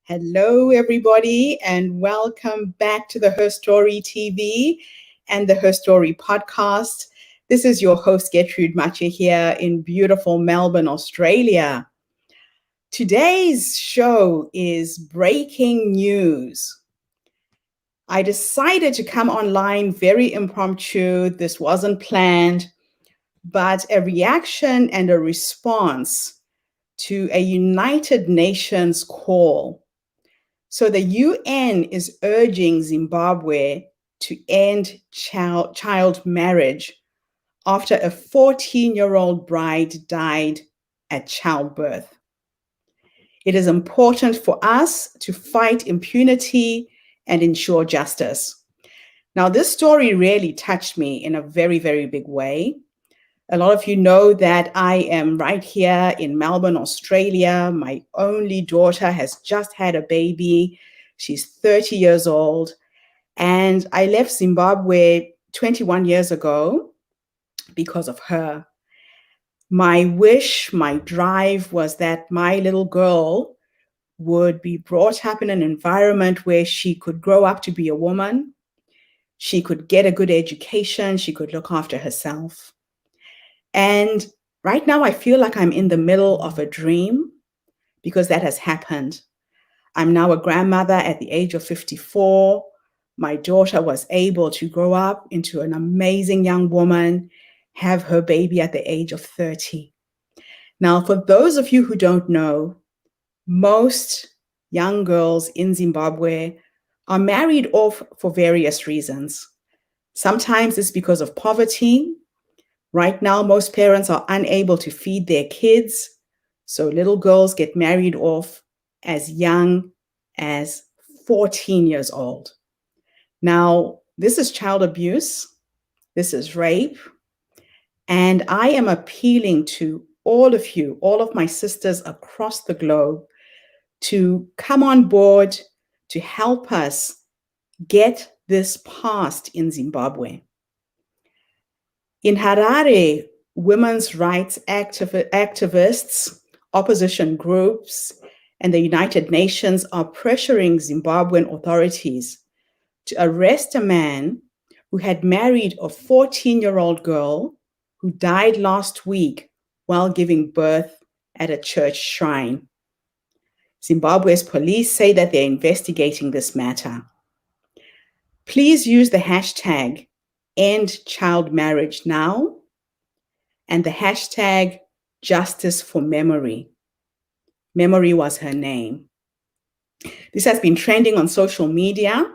Hello, everybody, and welcome back to the Her Story TV and the Her Story podcast. This is your host, Gertrude Mache, here in beautiful Melbourne, Australia. Today's show is breaking news. I decided to come online very impromptu. This wasn't planned, but a reaction and a response to a United Nations call. So the UN is urging Zimbabwe to end child marriage after a 14-year-old bride died at childbirth. It is important for us to fight impunity and ensure justice. Now, this story really touched me in a very, very big way. A lot of you know that I am right here in Melbourne, Australia. My only daughter has just had a baby. She's 30 years old. And I left Zimbabwe 21 years ago because of her. My wish, my drive was that my little girl would be brought up in an environment where she could grow up to be a woman. She could get a good education. She could look after herself. And right now, I feel like I'm in the middle of a dream because that has happened. I'm now a grandmother at the age of 54. My daughter was able to grow up into an amazing young woman, have her baby at the age of 30. Now, for those of you who don't know, most young girls in Zimbabwe are married off for various reasons. Sometimes it's because of poverty. Right now, most parents are unable to feed their kids, so little girls get married off as young as 14 years old. Now, this is child abuse, this is rape, and I am appealing to all of you, all of my sisters across the globe, to come on board to help us get this passed in Zimbabwe. In Harare, women's rights activists, opposition groups, and the United Nations are pressuring Zimbabwean authorities to arrest a man who had married a 14-year-old girl who died last week while giving birth at a church shrine. Zimbabwe's police say that they're investigating this matter. Please use the hashtag End Child Marriage Now and the hashtag Justice for Memory. Memory was her name. This has been trending on social media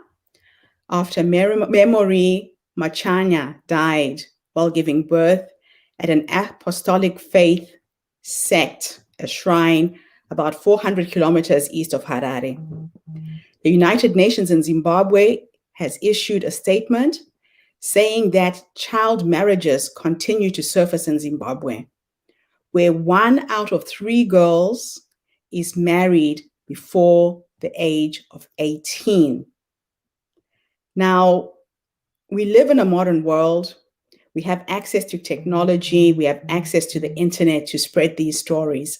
after Memory Machanya died while giving birth at an apostolic faith sect, a shrine about 400 kilometers east of Harare. The United Nations in Zimbabwe has issued a statement saying that child marriages continue to surface in Zimbabwe, where 1 out of 3 girls is married before the age of 18. Now, we live in a modern world. We have access to technology. We have access to the internet to spread these stories.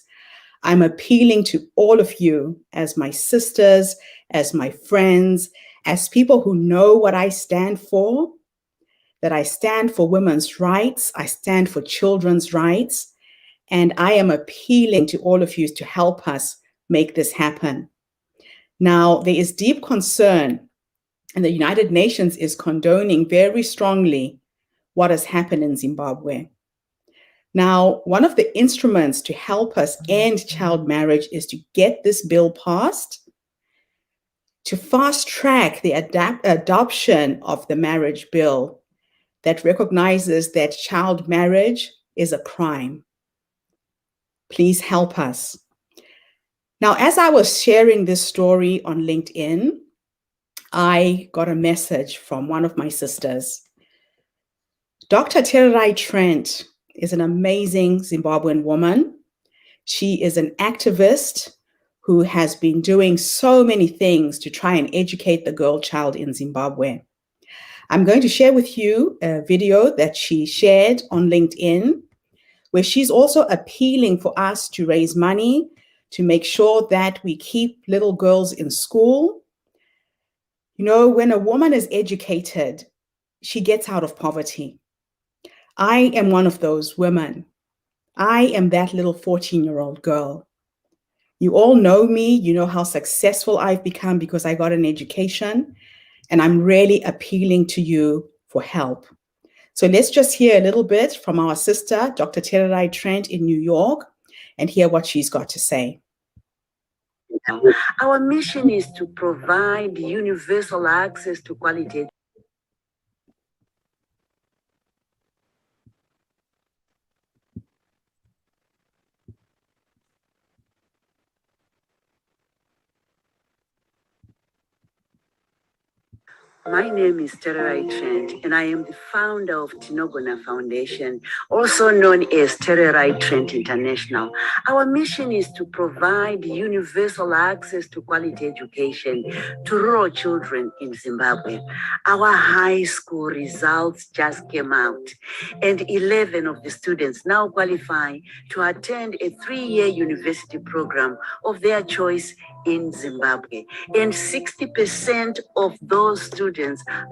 I'm appealing to all of you as my sisters, as my friends, as people who know what I stand for, that I stand for women's rights, I stand for children's rights, and I am appealing to all of you to help us make this happen. Now, there is deep concern, and the United Nations is condoning very strongly what has happened in Zimbabwe. Now, one of the instruments to help us end child marriage is to get this bill passed, to fast track the adoption of the marriage bill that recognizes that child marriage is a crime. Please help us. Now, as I was sharing this story on LinkedIn, I got a message from one of my sisters. Dr. Tererai Trent is an amazing Zimbabwean woman. She is an activist who has been doing so many things to try and educate the girl child in Zimbabwe. I'm going to share with you a video that she shared on LinkedIn, where she's also appealing for us to raise money to make sure that we keep little girls in school. You know, when a woman is educated, she gets out of poverty. I am one of those women. I am that little 14-year-old girl. You all know me. You know how successful I've become because I got an education, and I'm really appealing to you for help. So let's just hear a little bit from our sister, Dr. HARARE Trent in New York, and hear what she's got to say. Our mission is to provide universal access to quality. My name is HARARE Trent, and I am the founder of Tinogona Foundation, also known as HARARE Trent International. Our mission is to provide universal access to quality education to rural children in Zimbabwe. Our high school results just came out, and 11 of the students now qualify to attend a 3-year university program of their choice in Zimbabwe. And 60% of those students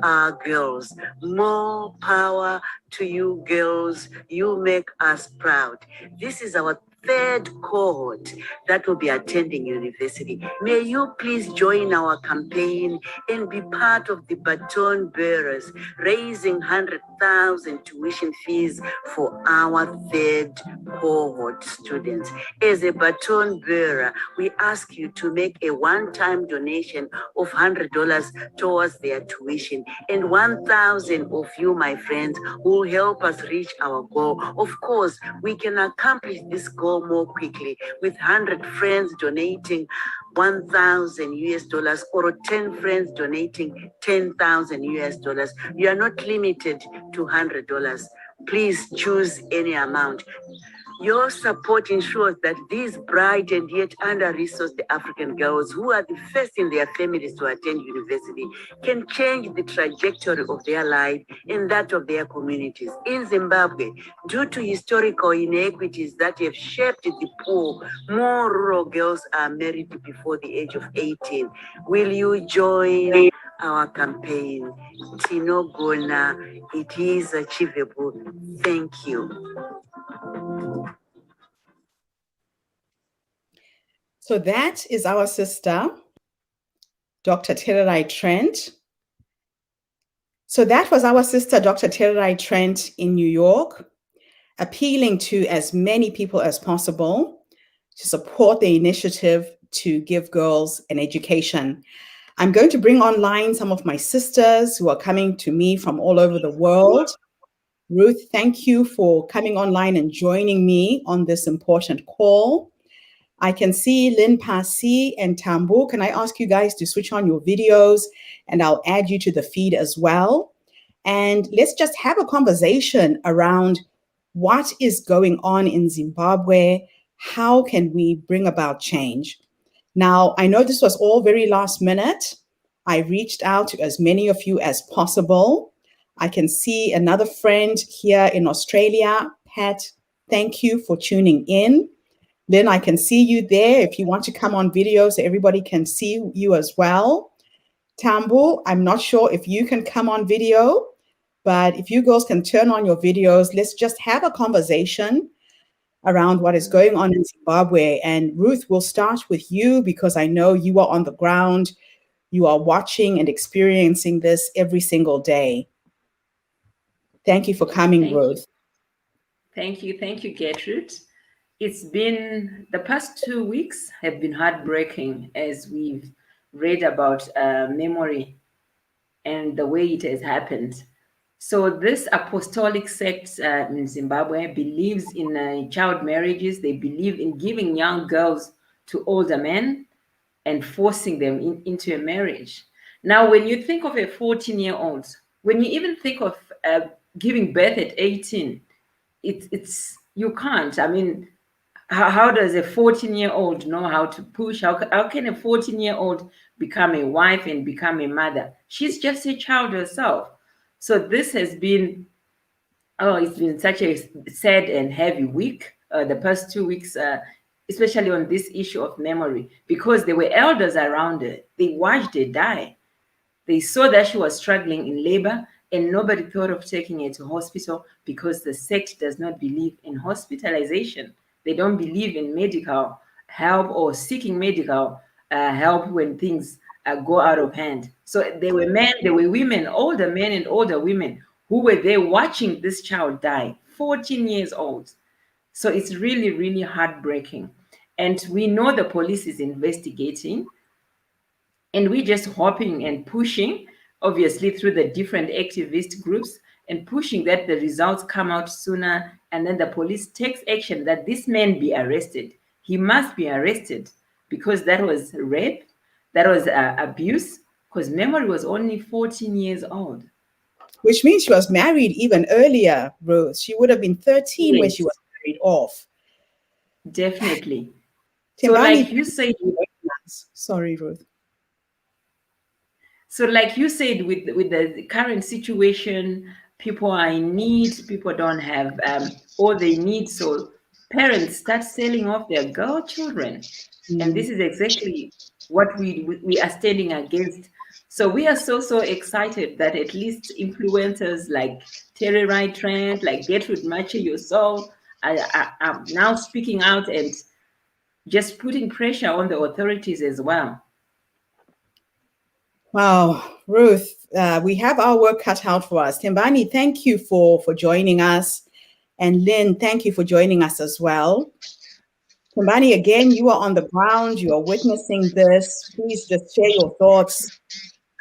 are girls. More power to you girls. You make us proud. This is our third cohort that will be attending university. May you please join our campaign and be part of the baton bearers, raising 100,000 tuition fees for our third cohort students. As a baton bearer, we ask you to make a one-time donation of $100 towards their tuition, and 1,000 of you, my friends, will help us reach our goal. Of course, we can accomplish this goal more quickly with 100 friends donating $1,000 or 10 friends donating $10,000. You are not limited to $100. Please choose any amount. Your support ensures that these bright and yet under-resourced African girls who are the first in their families to attend university can change the trajectory of their life and that of their communities. In Zimbabwe, due to historical inequities that have shaped the poor, more rural girls are married before the age of 18. Will you join our campaign? Tinogona, it is achievable. Thank you. So that is our sister, Dr. HARARE Trent. So that was our sister, Dr. HARARE Trent in New York, appealing to as many people as possible to support the initiative to give girls an education. I'm going to bring online some of my sisters who are coming to me from all over the world. Ruth, thank you for coming online and joining me on this important call. I can see Lynn Pasi and Tambu. Can I ask you guys to switch on your videos, and I'll add you to the feed as well. And let's just have a conversation around what is going on in Zimbabwe. How can we bring about change? Now, I know this was all very last minute. I reached out to as many of you as possible. I can see another friend here in Australia. Pat, thank you for tuning in. Lynn, I can see you there. If you want to come on video so everybody can see you as well. Tambu, I'm not sure if you can come on video, but if you girls can turn on your videos, let's just have a conversation around what is going on in Zimbabwe. And Ruth, we'll start with you because I know you are on the ground. You are watching and experiencing this every single day. Thank you for coming, Ruth. Thank you, Gertrude. It's been, the past 2 weeks have been heartbreaking as we've read about memory and the way it has happened. So this apostolic sect in Zimbabwe believes in child marriages. They believe in giving young girls to older men and forcing them into a marriage. Now, when you think of a 14-year-old, when you even think of giving birth at 18, it's you can't. I mean, how does a 14-year-old know how to push? How can a 14-year-old become a wife and become a mother? She's just a child herself. So this has been, it's been such a sad and heavy week. The past 2 weeks, especially on this issue of memory, because there were elders around her. They watched her die. They saw that she was struggling in labor, and nobody thought of taking her to hospital because the sect does not believe in hospitalization. They don't believe in medical help or seeking medical help when things go out of hand. So there were men, there were women, older men and older women who were there watching this child die, 14 years old. So it's really, really heartbreaking. And we know the police is investigating, and we're just hoping and pushing, obviously, through the different activist groups and pushing that the results come out sooner and then the police takes action that this man be arrested. He must be arrested because that was rape, that was abuse, because memory was only 14 years old. Which means she was married even earlier, Rose. She would have been 13 when she Yes, was married off. definitely. So Timbani, like you said, sorry, Ruth. So, like you said, with the current situation, people are in need. People don't have all they need. So, parents start selling off their girl children, and this is exactly what we are standing against. So, we are so excited that at least influencers like Terry Wright Trent, like Gertrude Mache, yourself, are now speaking out and just putting pressure on the authorities as well. Wow, Ruth, we have our work cut out for us. Timbani, thank you for joining us. And Lynn, thank you for joining us as well. Timbani, again, you are on the ground. You are witnessing this. Please just share your thoughts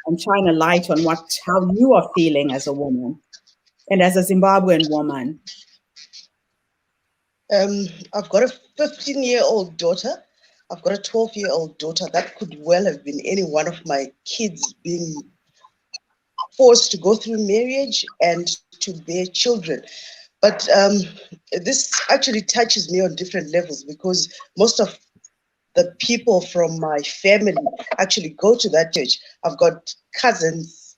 and shine a light on how you are feeling as a woman and as a Zimbabwean woman. I've got a 15-year-old daughter. I've got a 12-year-old daughter. That could well have been any one of my kids being forced to go through marriage and to bear children. But this actually touches me on different levels because most of the people from my family actually go to that church. I've got cousins,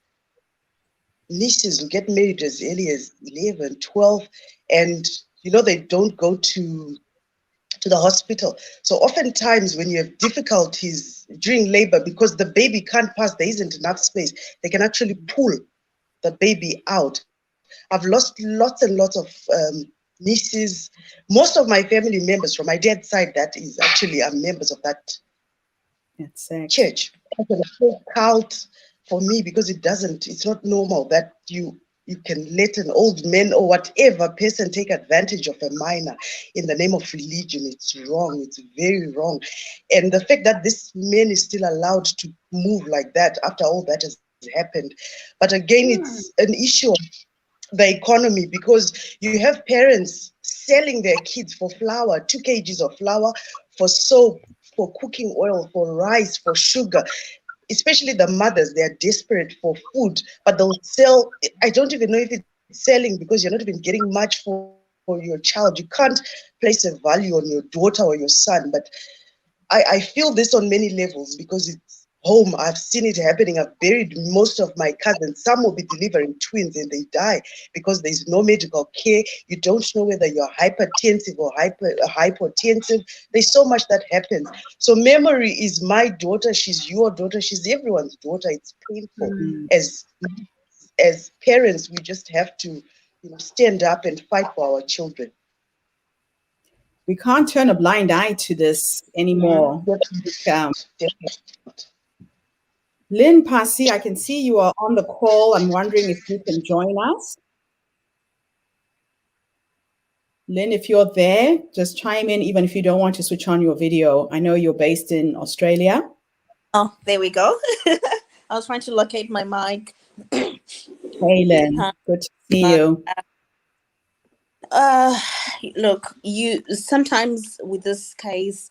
nieces who get married as early as 11, 12, and they don't go to the hospital. So oftentimes when you have difficulties during labor, because the baby can't pass, there isn't enough space, they can actually pull the baby out. I've lost lots and lots of nieces. Most of my family members from my dad's side, that is actually are members of that church. It's a whole cult for me because it's not normal that you can let an old man or whatever person take advantage of a minor in the name of religion. It's wrong. It's very wrong. And the fact that this man is still allowed to move like that after all that has happened. But again, it's an issue of the economy because you have parents selling their kids for flour, 2 kgs of flour, for soap, for cooking oil, for rice, for sugar. Especially the mothers, they are desperate for food, but they'll sell. I don't even know if it's selling because you're not even getting much for your child. You can't place a value on your daughter or your son. But I feel this on many levels because it's home. I've seen it happening. I've buried most of my cousins. Some will be delivering twins and they die because there's no medical care. You don't know whether you're hypertensive or hypotensive. There's so much that happens. So memory is my daughter. She's your daughter. She's everyone's daughter. It's painful. As parents, we just have to stand up and fight for our children. We can't turn a blind eye to this anymore. Lynn Pasi, I can see you are on the call. I'm wondering if you can join us. Lynn, if you're there, just chime in, even if you don't want to switch on your video. I know you're based in Australia. Oh, there we go. I was trying to locate my mic. Hey, Lynn. Good to see you. Look, you sometimes with this case,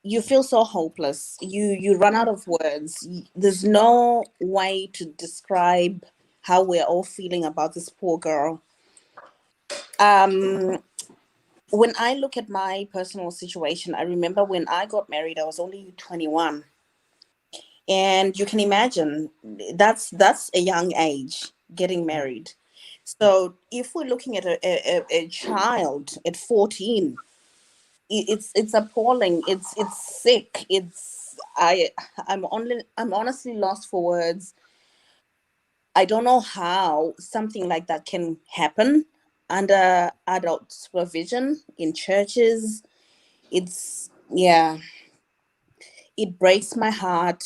you feel so hopeless. You run out of words. There's no way to describe how we're all feeling about this poor girl. When I look at my personal situation, I remember when I got married, I was only 21. And you can imagine that's a young age, getting married. So if we're looking at a child at 14, it's appalling. It's sick. I'm honestly lost for words. I don't know how something like that can happen under adult supervision in churches. Yeah, it breaks my heart.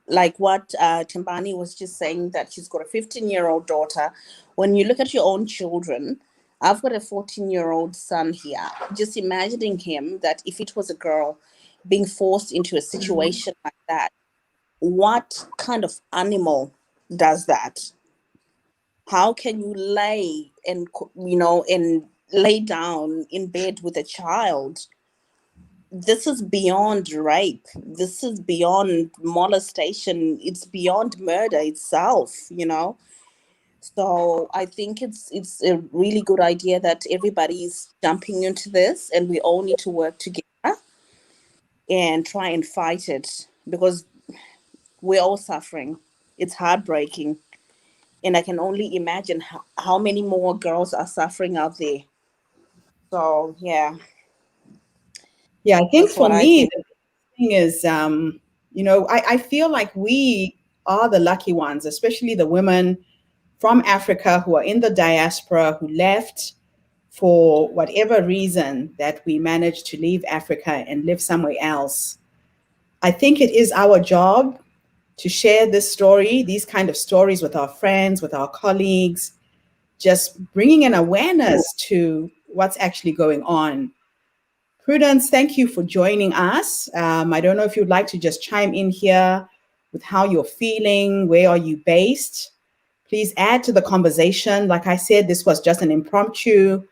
Like what Timbani was just saying, that she's got a 15-year-old daughter. When you look at your own children, I've got a 14-year-old son here. Just imagining him, that if it was a girl being forced into a situation like that, what kind of animal does that? How can you lay and lay down in bed with a child? This is beyond rape. This is beyond molestation. It's beyond murder itself. So I think it's a really good idea that everybody's jumping into this, and we all need to work together and try and fight it, because we're all suffering. It's heartbreaking. And I can only imagine how many more girls are suffering out there. So yeah, Yeah, I think that's for what I me, think. the thing is, I feel like we are the lucky ones, especially the women from Africa who are in the diaspora, who left for whatever reason, that we managed to leave Africa and live somewhere else. I think it is our job to share this story, these kind of stories, with our friends, with our colleagues, just bringing an awareness to what's actually going on. Prudence, thank you for joining us. I don't know if you'd like to just chime in here with how you're feeling, where are you based? Please add to the conversation. Like I said, this was just an impromptu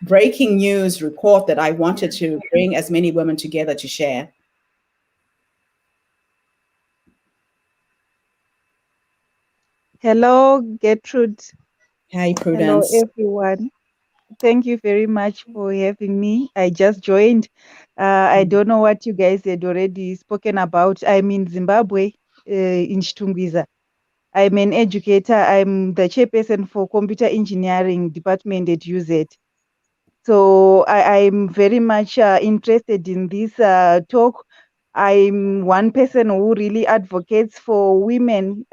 breaking news report that I wanted to bring as many women together to share. Hello, Gertrude. Hi, Hello, Prudence. everyone. Thank you very much for having me. I just joined. I don't know what you guys had already spoken about. I'm in Zimbabwe, in Chitungwiza. I'm an educator. I'm the chairperson for computer engineering department at UZ. So I'm very much interested in this talk. I'm one person who really advocates for women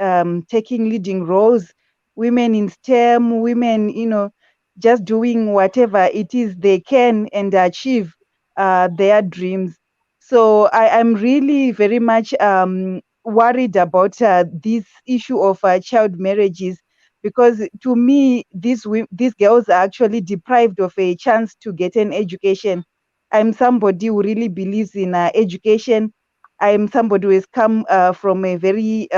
taking leading roles, women in STEM, women, just doing whatever it is they can and achieve their dreams. So I'm really very much worried about this issue of child marriages, because to me these girls are actually deprived of a chance to get an education. I'm somebody who really believes in education. I'm somebody who has come from a very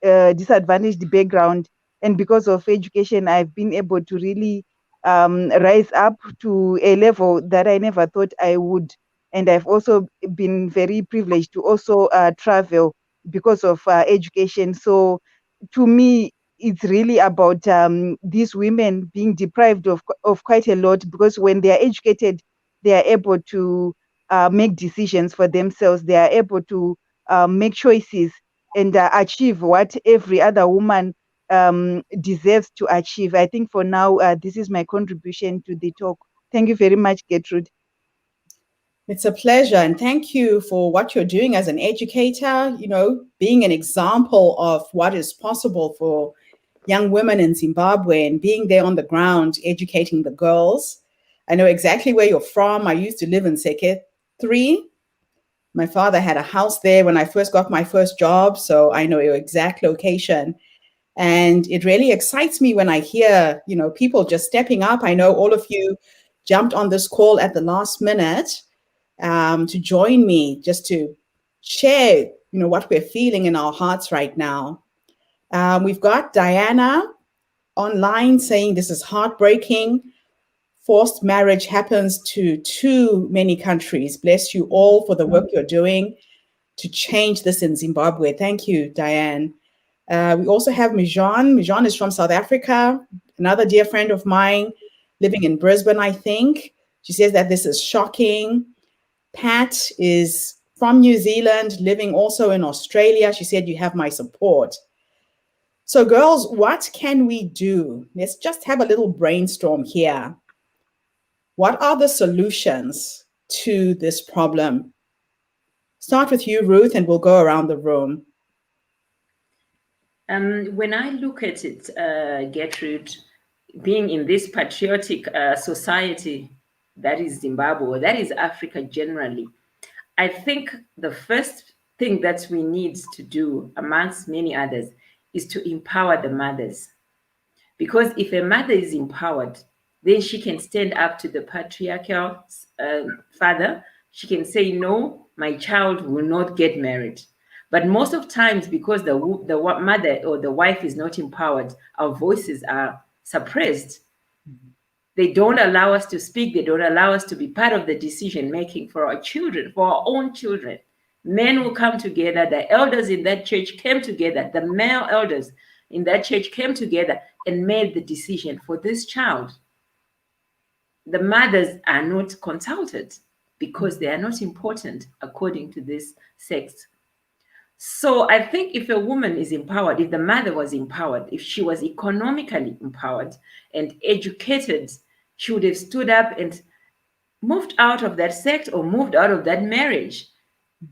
disadvantaged background, and because of education I've been able to really rise up to a level that I never thought I would. And I've also been very privileged to also travel because of education. So to me, it's really about these women being deprived of quite a lot, because when they are educated, they are able to make decisions for themselves. They are able to make choices and achieve what every other woman deserves to achieve. I think for now, this is my contribution to the talk. Thank you very much, Gertrude. It's a pleasure, and thank you for what you're doing as an educator, being an example of what is possible for young women in Zimbabwe and being there on the ground educating the girls. I know exactly where you're from. I used to live in Seke 3. My father had a house there when I first got my first job, so I know your exact location. And it really excites me when I hear, people just stepping up. I know all of you jumped on this call at the last minute to join me, just to share, what we're feeling in our hearts right now. We've got Diana online saying this is heartbreaking. Forced marriage happens to too many countries. Bless you all for the work you're doing to change this in Zimbabwe. Thank you, Diane. We also have Mijan. Mijan is from South Africa, another dear friend of mine living in Brisbane, I think. She says that this is shocking. Pat is from New Zealand, living also in Australia. She said, you have my support. So girls, what can we do? Let's just have a little brainstorm here. What are the solutions to this problem? Start with you, Ruth, and we'll go around the room. When I look at it, Gertrude, being in this patriotic society that is Zimbabwe, that is Africa generally, I think the first thing that we need to do, amongst many others, is to empower the mothers. Because if a mother is empowered, then she can stand up to the patriarchal father. She can say, no, my child will not get married. But most of times, because the mother or the wife is not empowered, our voices are suppressed. They don't allow us to speak. They don't allow us to be part of the decision making for our children, for our own children. Men will come together. The elders in that church came together. The male elders in that church came together and made the decision for this child. The mothers are not consulted because they are not important according to this sex. So I think if a woman is empowered, if the mother was empowered, if she was economically empowered and educated, she would have stood up and moved out of that sect or moved out of that marriage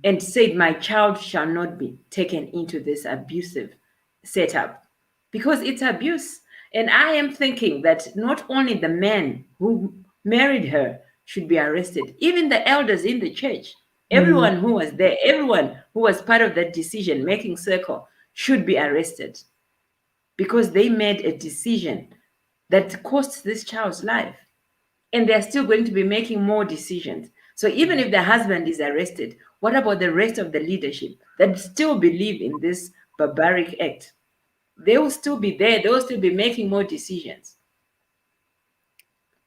and said, my child shall not be taken into this abusive setup because it's abuse. And I am thinking that not only the men who married her should be arrested, even the elders in the church, everyone who was there, everyone who was part of that decision-making circle should be arrested because they made a decision that cost this child's life. And they're still going to be making more decisions. So even if the husband is arrested, what about the rest of the leadership that still believe in this barbaric act? They will still be there. They will still be making more decisions.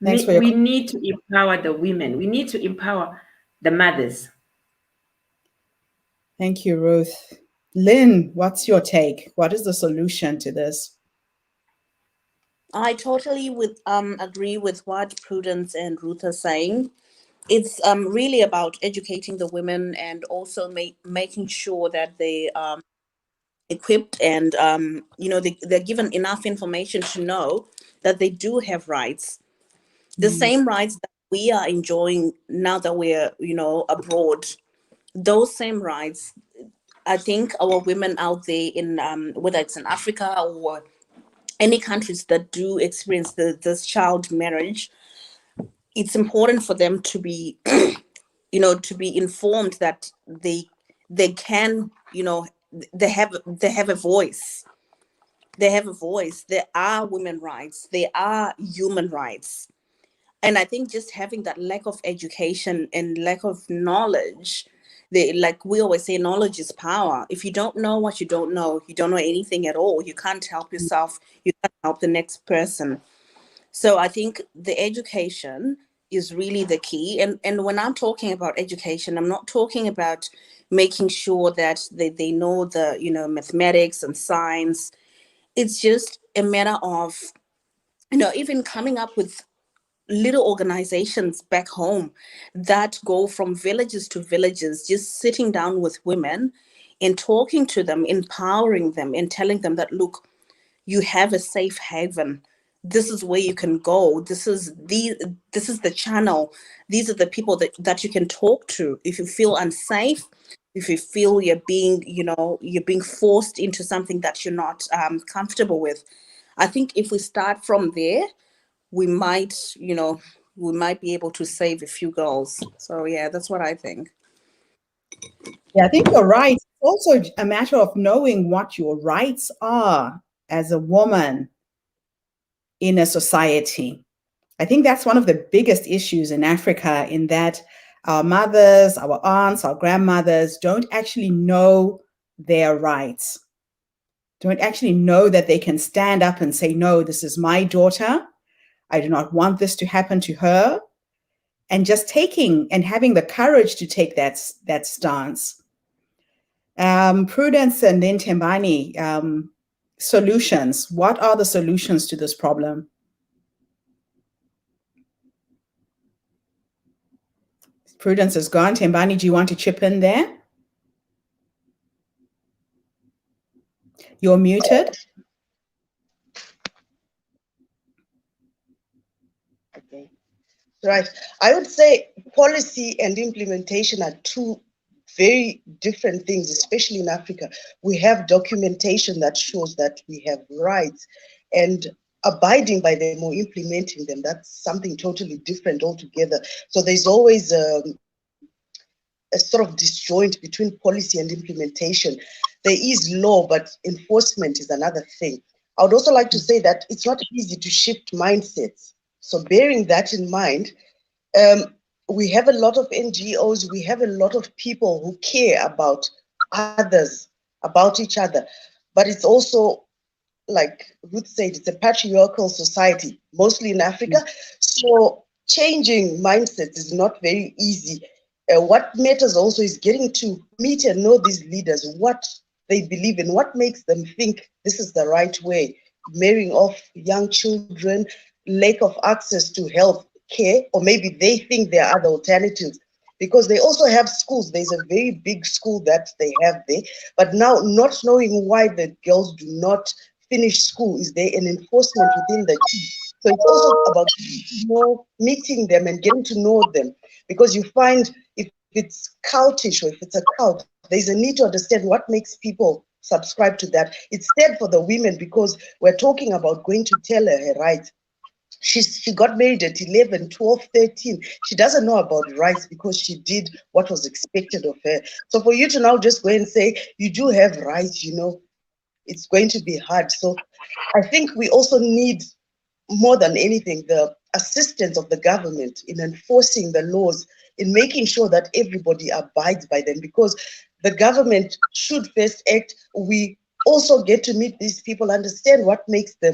We need to empower the women. We need to empower the mothers. Thank you, Ruth. Lynn, what's your take? What is the solution to this? I totally agree with what Prudence and Ruth are saying. It's really about educating the women and also making sure that they equipped and they're given enough information to know that they do have rights, the same rights that we are enjoying now that we're abroad. Those same rights, I think our women out there in whether it's in Africa or any countries that do experience this child marriage, it's important for them to be to be informed that they can they have a voice. They have a voice. There are women rights. There are human rights. And I think just having that lack of education and lack of knowledge, like we always say, knowledge is power. If you don't know what you don't know anything at all. You can't help yourself. You can't help the next person. So I think the education is really the key. And when I'm talking about education, I'm not talking about making sure that they know the, mathematics and science. It's just a matter of, even coming up with little organizations back home that go from villages to villages, just sitting down with women and talking to them, empowering them and telling them that, look, you have a safe haven. This is where you can go. This is the channel. These are the people that you can talk to if you feel unsafe, if you feel you're being forced into something that you're not comfortable with. I think if we start from there, we might be able to save a few girls. So yeah, that's what I think. Yeah, I think you're right. It's also a matter of knowing what your rights are as a woman in a society. I think that's one of the biggest issues in Africa, in that our mothers, our aunts, our grandmothers don't actually know their rights, don't actually know that they can stand up and say, no, this is my daughter. I do not want this to happen to her. And just taking and having the courage to take that stance. Prudence and then Tembani, solutions. What are the solutions to this problem? Prudence is gone. Tembani, do you want to chip in there? You're muted. Okay. Right. I would say policy and implementation are two very different things, especially in Africa. We have documentation that shows that we have rights, and abiding by them or implementing them, that's something totally different altogether. So there's always a sort of disjoint between policy and implementation. There is law, but enforcement is another thing. I would also like to say that it's not easy to shift mindsets. So bearing that in mind, um, we have a lot of NGOs, we have a lot of people who care about others, about each other. But it's also, like Ruth said, it's a patriarchal society, mostly in Africa. So changing mindsets is not very easy. What matters also is getting to meet and know these leaders, what they believe in, what makes them think this is the right way. Marrying off young children, lack of access to health care, or maybe they think there are other alternatives. Because they also have schools. There's a very big school that they have there. But now, not knowing why the girls do not finish school, is there an enforcement within the team? So it's also about meeting them and getting to know them. Because you find if it's cultish or if it's a cult, there's a need to understand what makes people subscribe to that. It's sad for the women because we're talking about going to tell her rights. She got married at 11, 12, 13. She doesn't know about rights because she did what was expected of her. So for you to now just go and say, you do have rights, it's going to be hard. So I think we also need, more than anything, the assistance of the government in enforcing the laws, in making sure that everybody abides by them, because the government should first act. We also get to meet these people, understand what makes them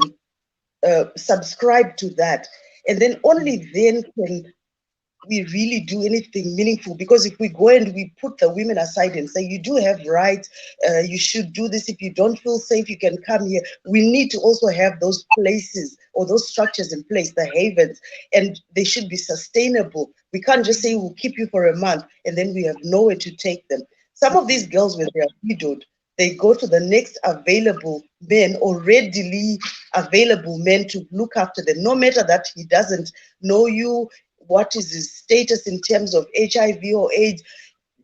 subscribe to that. And then only then can we really do anything meaningful. Because if we go and we put the women aside and say, you do have rights, you should do this, if you don't feel safe, you can come here. We need to also have those places or those structures in place, the havens, and they should be sustainable. We can't just say we'll keep you for a month and then we have nowhere to take them. Some of these girls, when they are widowed, they go to the next available men or readily available men to look after them, no matter that he doesn't know you, what is his status in terms of HIV or AIDS.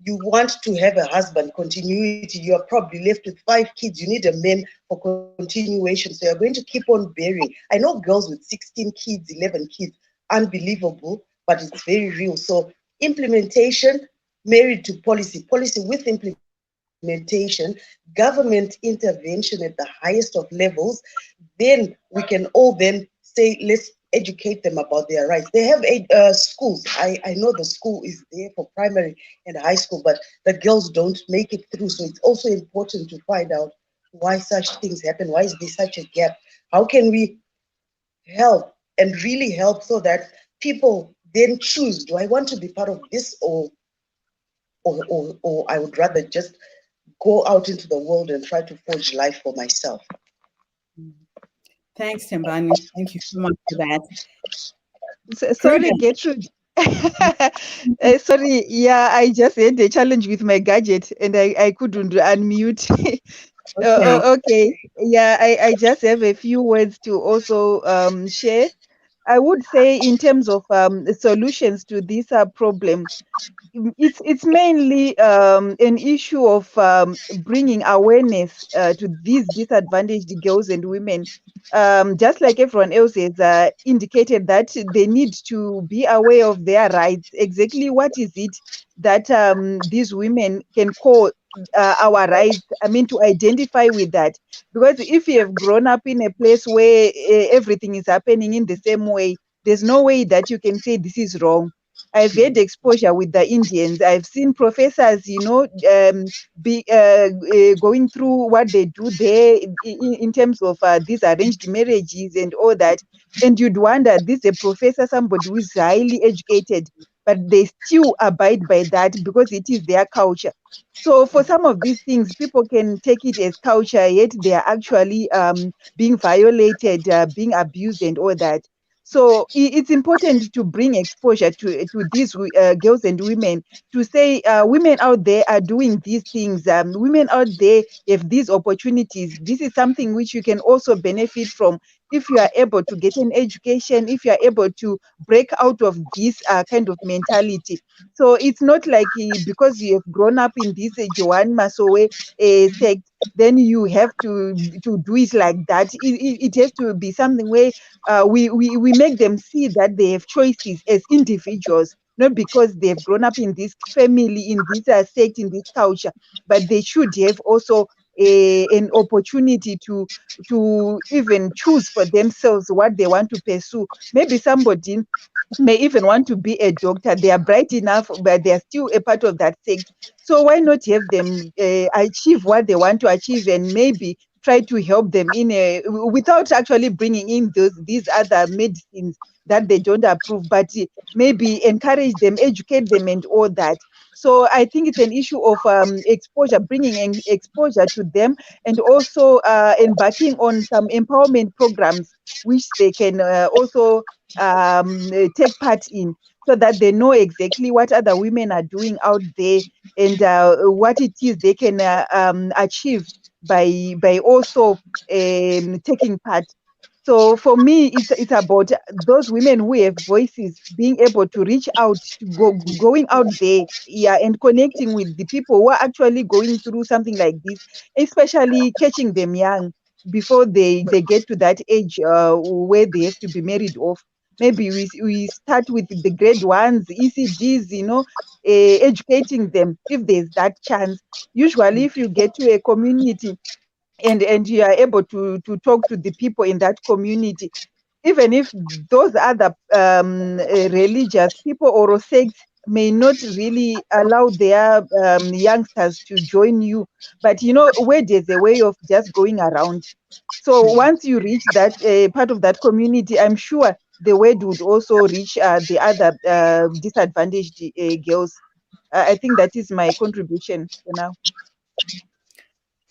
You want to have a husband, continuity, you are probably left with 5 kids, you need a man for continuation, so you're going to keep on bearing. I know girls with 16 kids, 11 kids, unbelievable, but it's very real. So implementation married to policy, policy with implementation, government intervention at the highest of levels, then we can all then say, let's educate them about their rights. They have schools. I know the school is there for primary and high school, but the girls don't make it through. So it's also important to find out why such things happen. Why is there such a gap? How can we help and really help so that people then choose, do I want to be part of this, or I would rather just go out into the world and try to forge life for myself. Thanks, Tembani. Thank you so much for that. Sorry, Gertrude. Sorry, yeah, I just had a challenge with my gadget and I couldn't unmute. Okay, yeah, I just have a few words to also share. I would say in terms of solutions to this problem, it's mainly an issue of bringing awareness to these disadvantaged girls and women. Just like everyone else has indicated that they need to be aware of their rights. Exactly what is it that these women can call our rights? I mean, to identify with that. Because if you have grown up in a place where everything is happening in the same way, there's no way that you can say this is wrong. I've had exposure with the Indians. I've seen professors, be going through what they do there in terms of these arranged marriages and all that. And you'd wonder, this is a professor, somebody who is highly educated, but they still abide by that because it is their culture. So for some of these things, people can take it as culture, yet they are actually being violated, being abused, and all that. So it's important to bring exposure to these girls and women, to say women out there are doing these things. Women out there have these opportunities. This is something which you can also benefit from. if you are able to get an education, if you are able to break out of this kind of mentality. So it's not like because you have grown up in this Joan Masowe sect, then you have to do it like that. It has to be something where we make them see that they have choices as individuals, not because they've grown up in this family, in this sect, in this culture, but they should have also an opportunity to even choose for themselves what they want to pursue. Maybe somebody may even want to be a doctor. They are bright enough, but they are still a part of that sect. So why not have them achieve what they want to achieve, and maybe try to help them in a without actually bringing in these other medicines that they don't approve, but maybe encourage them, educate them, and all that. So I think it's an issue of exposure, bringing exposure to them, and also embarking on some empowerment programs which they can also take part in, so that they know exactly what other women are doing out there, and what it is they can achieve by also taking part. So for me, it's about those women who have voices being able to reach out, to going out there, yeah, and connecting with the people who are actually going through something like this, especially catching them young before they get to that age where they have to be married off. Maybe we start with the grade ones, ECGs, educating them if there's that chance. Usually, if you get to a community and you are able to talk to the people in that community, even if those other religious people or sects may not really allow their youngsters to join you, but where there's a way of just going around. So once you reach that part of that community, I'm sure the word would also reach the other disadvantaged girls. I think that is my contribution for now.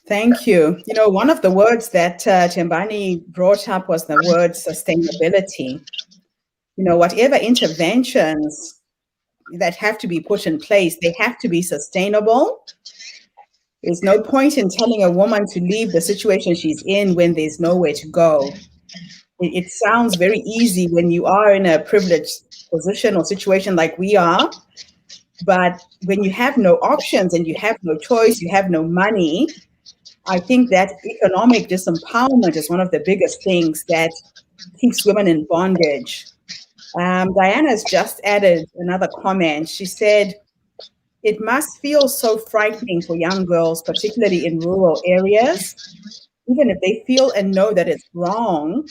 Thank you. One of the words that Tembani brought up was the word sustainability. Whatever interventions that have to be put in place, they have to be sustainable. There's no point in telling a woman to leave the situation she's in when there's nowhere to go. It sounds very easy when you are in a privileged position or situation like we are, but when you have no options and you have no choice, you have no money, I think that economic disempowerment is one of the biggest things that keeps women in bondage. Diana's just added another comment. She said, it must feel so frightening for young girls, particularly in rural areas. Even if they feel and know that it's wrong,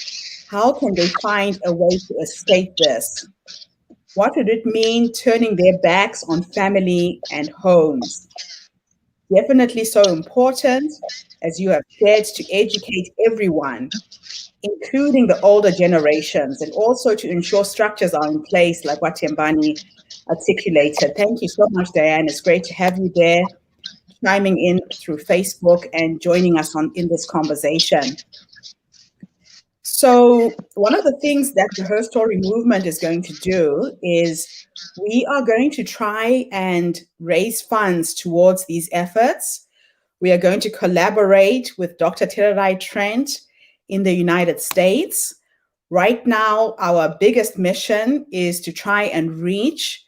how can they find a way to escape this? What would it mean turning their backs on family and homes? Definitely so important, as you have shared, to educate everyone, including the older generations, and also to ensure structures are in place, like what Tembani articulated. Thank you so much, Diane. It's great to have you there, chiming in through Facebook and joining us in this conversation. So one of the things that the Her Story movement is going to do is we are going to try and raise funds towards these efforts. We are going to collaborate with Dr. Tererai Trent in the United States. Right now, our biggest mission is to try and reach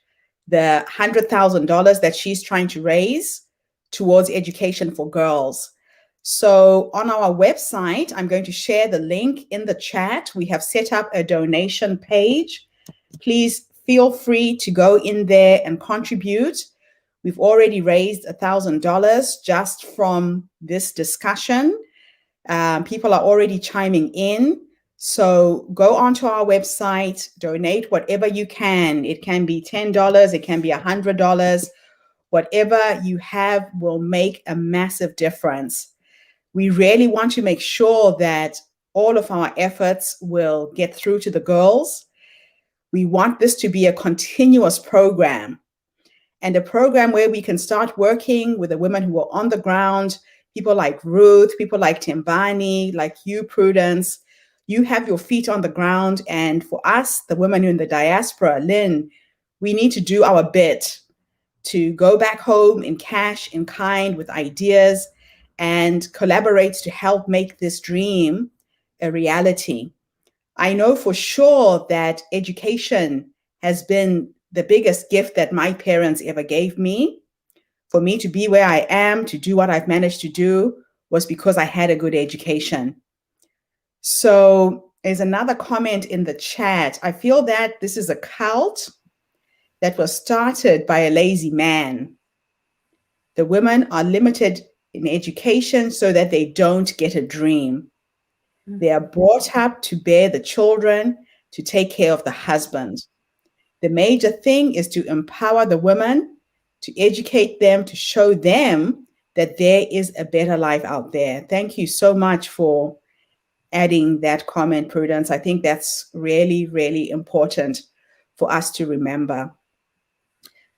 the $100,000 that she's trying to raise towards education for girls. So on our website, I'm going to share the link in the chat. We have set up a donation page. Please feel free to go in there and contribute. We've already raised $1,000 just from this discussion. People are already chiming in. So go onto our website, donate whatever you can. It can be $10, it can be $100. Whatever you have will make a massive difference. We really want to make sure that all of our efforts will get through to the girls. We want this to be a continuous program, and a program where we can start working with the women who are on the ground, people like Ruth, people like Tembani, like you, Prudence. You have your feet on the ground. And for us, the women in the diaspora, Lynn, we need to do our bit to go back home in cash, in kind, with ideas, and collaborate to help make this dream a reality. I know for sure that education has been the biggest gift that my parents ever gave me. For me to be where I am, to do what I've managed to do, was because I had a good education. So there's another comment in the chat. I feel that this is a cult that was started by a lazy man. The women are limited in education so that they don't get a dream. They are brought up to bear the children, to take care of the husband. The major thing is to empower the women, to educate them, to show them that there is a better life out there. Thank you so much for adding that comment, Prudence. I think that's really, really important for us to remember.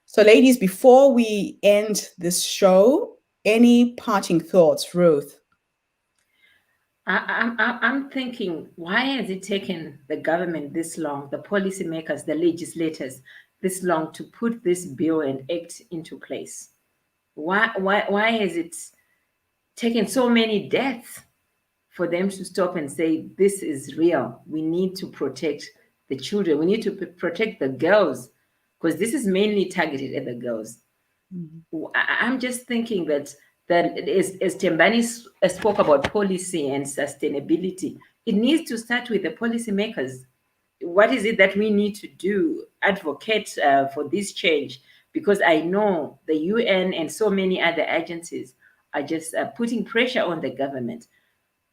So, ladies, before we end this show, any parting thoughts, Ruth? I'm thinking, why has it taken the government this long, the policymakers, the legislators, this long to put this bill and act into place? Why has it taken so many deaths for them to stop and say, this is real? We need to protect the children. We need to protect the girls, because this is mainly targeted at the girls. Mm-hmm. I'm just thinking that as Tembani spoke about policy and sustainability, it needs to start with the policymakers. What is it that we need to do? Advocate for this change, because I know the UN and so many other agencies are just putting pressure on the government.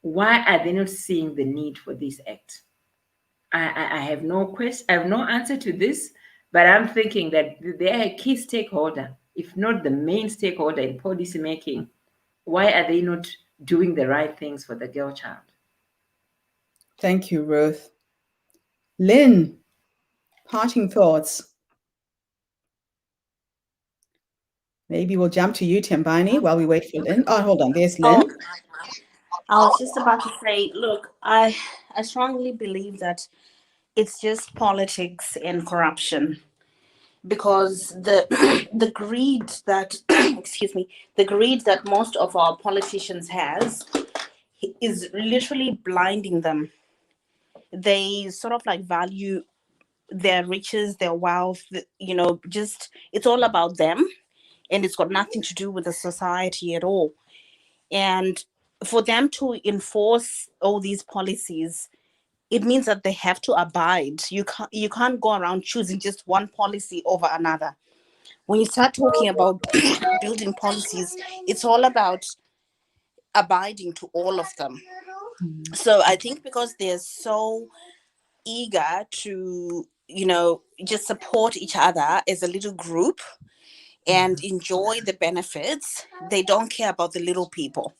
Why are they not seeing the need for this act? I have no question. I have no answer to this, but I'm thinking that they're a key stakeholder, if not the main stakeholder in policy making. Why are they not doing the right things for the girl child? Thank you, Ruth. Lynn, parting thoughts? Maybe we'll jump to you, Tembani, while we wait for Lynn. Oh, hold on. There's Lynn. I was just about to say, look, I strongly believe that it's just politics and corruption, because the greed that excuse me, the greed that most of our politicians has is literally blinding them. They sort of like value their riches, their wealth, just it's all about them, and it's got nothing to do with the society at all. And for them to enforce all these policies, it means that they have to abide. You can't go around choosing just one policy over another. When you start talking about building policies, it's all about abiding to all of them. So I think because they're so eager to, just support each other as a little group and enjoy the benefits, they don't care about the little people.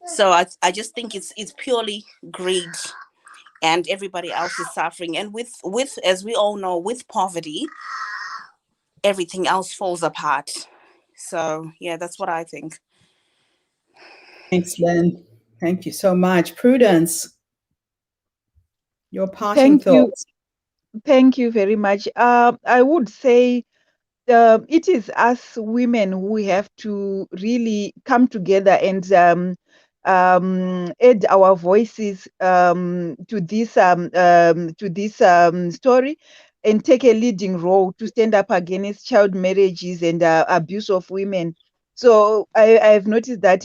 So I just think it's purely greed, and everybody else is suffering. And with as we all know, with poverty, everything else falls apart. So yeah, that's what I think. Thanks, Lynn. Thank you so much. Prudence, your parting thoughts? Thank you very much. I would say it is us women who have to really come together and add our voices to this story, and take a leading role to stand up against child marriages and abuse of women. So I've noticed that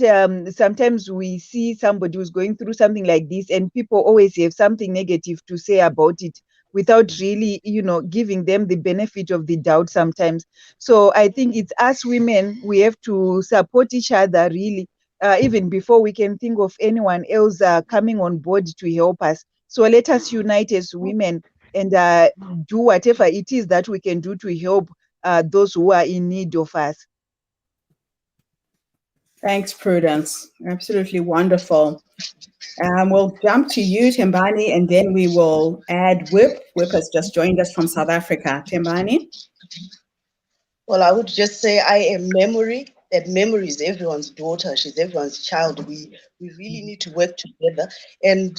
sometimes we see somebody who's going through something like this, and people always have something negative to say about it, without really, giving them the benefit of the doubt sometimes. So I think it's us women, we have to support each other really, even before we can think of anyone else coming on board to help us. So let us unite as women and do whatever it is that we can do to help those who are in need of us. Thanks, Prudence. Absolutely wonderful. We'll jump to you, Tembani, and then we will add Whip. Whip has just joined us from South Africa. Tembani? Well, I would just say I am Memory. That Memory is everyone's daughter. She's everyone's child. We really need to work together. And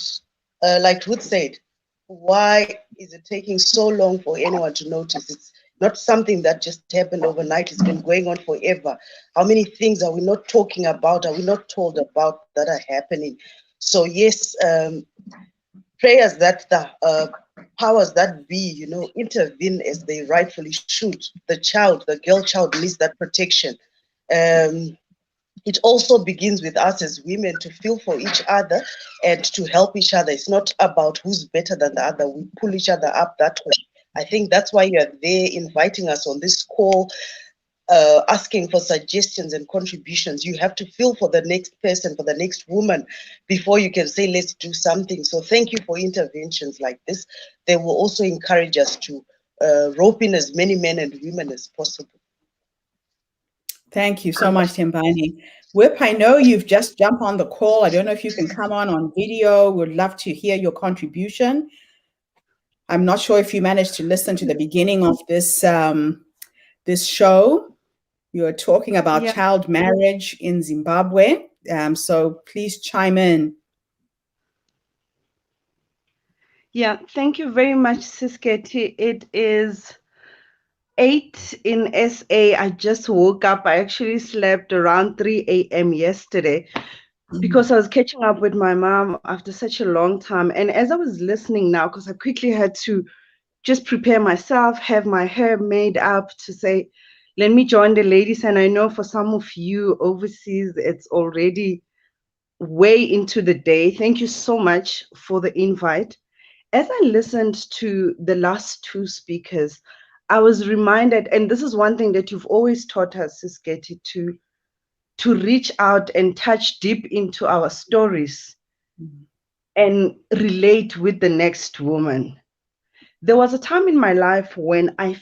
like Ruth said, why is it taking so long for anyone to notice? It's not something that just happened overnight. It's been going on forever. How many things are we not talking about? Are we not told about that are happening? So yes, prayers that the powers that be, intervene as they rightfully should. The girl child needs that protection. It also begins with us as women to feel for each other and to help each other. It's not about who's better than the other. We pull each other up that way. I think that's why you're there inviting us on this call, asking for suggestions and contributions. You have to feel for the next person, for the next woman, before you can say, let's do something. So thank you for interventions like this. They will also encourage us to rope in as many men and women as possible. Thank you so much, Timbani. Whip, I know you've just jumped on the call. I don't know if you can come on video. Would love to hear your contribution. I'm not sure if you managed to listen to the beginning of this this show. You're talking about child marriage in Zimbabwe. So please chime in. Yeah, thank you very much, Sisketi. It is 8 in SA. I just woke up. I actually slept around 3 a.m. yesterday because I was catching up with my mom after such a long time. And as I was listening now, because I quickly had to just prepare myself, have my hair made up to say, let me join the ladies. And I know for some of you overseas, it's already way into the day. Thank you so much for the invite. As I listened to the last two speakers, I was reminded, and this is one thing that you've always taught us, Sisketi, to reach out and touch deep into our stories and relate with the next woman. There was a time in my life when I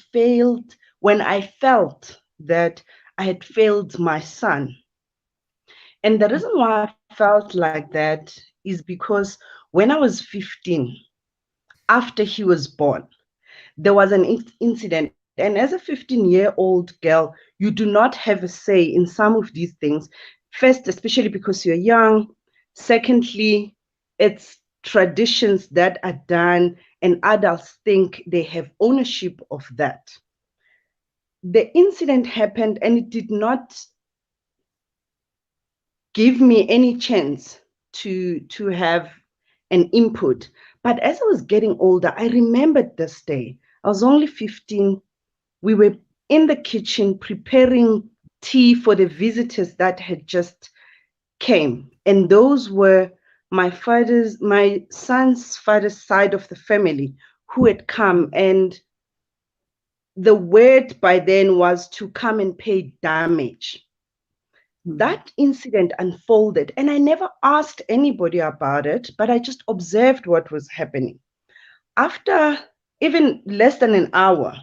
felt that I had failed my son. And the reason why I felt like that is because when I was 15, after he was born, there was an incident. And as a 15-year-old girl, you do not have a say in some of these things. First, especially because you're young. Secondly, it's traditions that are done and adults think they have ownership of that. The incident happened and it did not give me any chance to have an input. But as I was getting older, I remembered this day. I was only 15. We were in the kitchen preparing tea for the visitors that had just came. And those were my son's father's side of the family who had come. And the word by then was to come and pay damage. That incident unfolded, and I never asked anybody about it, but I just observed what was happening. After even less than an hour,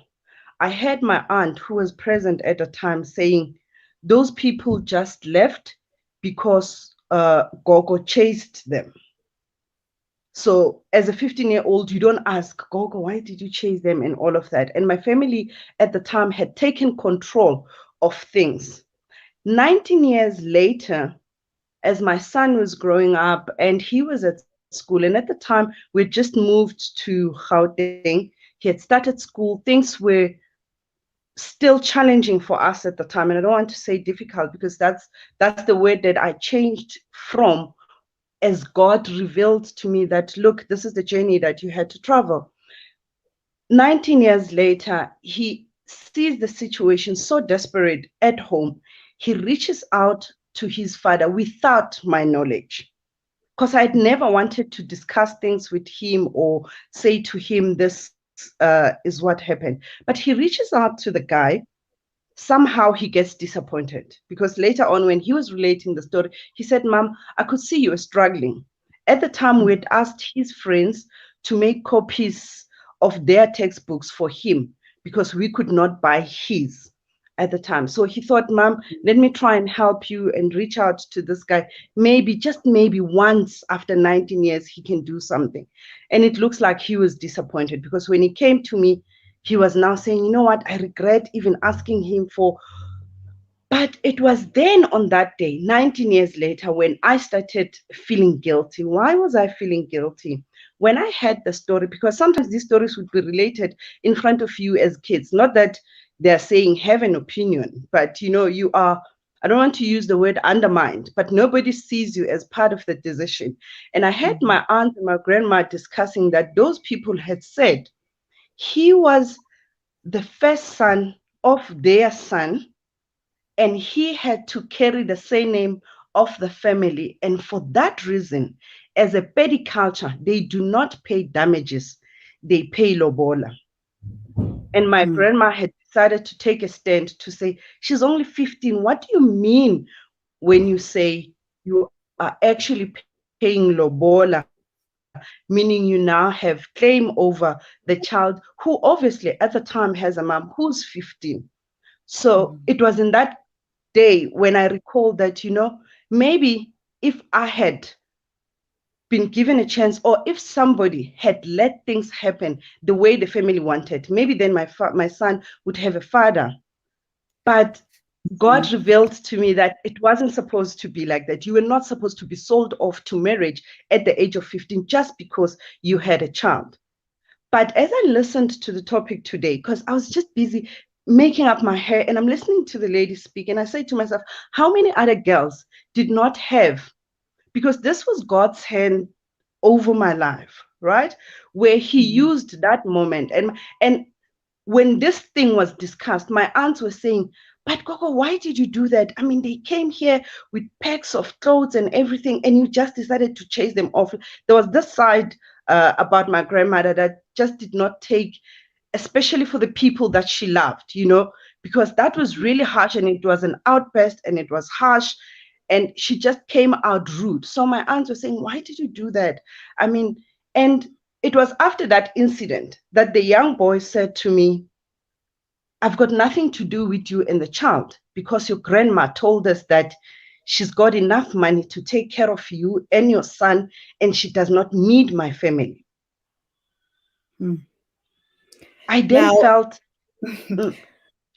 I heard my aunt, who was present at the time, saying, those people just left because Gogo chased them. So as a 15-year-old, you don't ask, Gogo, why did you chase them and all of that? And my family at the time had taken control of things. 19 years later, as my son was growing up and he was at school, and at the time we just moved to Gauteng, he had started school, things were still challenging for us at the time. And I don't want to say difficult because that's the word that I changed from as God revealed to me that, look, this is the journey that you had to travel. 19 years later, he sees the situation so desperate at home. He reaches out to his father without my knowledge, because I'd never wanted to discuss things with him or say to him, this is what happened. But he reaches out to the guy. Somehow he gets disappointed because later on when he was relating the story, he said, Mom, I could see you were struggling. At the time, we had asked his friends to make copies of their textbooks for him because we could not buy his at the time. So he thought, Mom, let me try and help you and reach out to this guy. Maybe, just maybe once after 19 years, he can do something. And it looks like he was disappointed because when he came to me, he was now saying, you know what, I regret even asking him for. But it was then on that day, 19 years later, when I started feeling guilty. Why was I feeling guilty? When I heard the story, because sometimes these stories would be related in front of you as kids, not that they're saying have an opinion, but you are I don't want to use the word undermined, but nobody sees you as part of the decision. And I had my aunt and my grandma discussing that those people had said he was the first son of their son, and he had to carry the surname of the family. And for that reason, as a petty culture, they do not pay damages, they pay lobola. And my grandma had decided to take a stand to say, she's only 15. What do you mean when you say you are actually paying lobola, meaning you now have claim over the child who obviously at the time has a mom who's 15? So it was in that day when I recalled that, maybe if I had been given a chance, or if somebody had let things happen the way the family wanted, maybe then my son would have a father. But God revealed to me that it wasn't supposed to be like that. You were not supposed to be sold off to marriage at the age of 15 just because you had a child. But as I listened to the topic today, because I was just busy making up my hair and I'm listening to the lady speak, and I say to myself, how many other girls did not have, because this was God's hand over my life, right? Where he used that moment. And when this thing was discussed, my aunts were saying, but Gogo, why did you do that? I mean, they came here with packs of clothes and everything, and you just decided to chase them off. There was this side about my grandmother that just did not take, especially for the people that she loved, because that was really harsh, and it was an outburst and it was harsh, and she just came out rude. So my aunts were saying, why did you do that? I mean, and it was after that incident that the young boy said to me, I've got nothing to do with you and the child, because your grandma told us that she's got enough money to take care of you and your son, and she does not need my family. I then felt,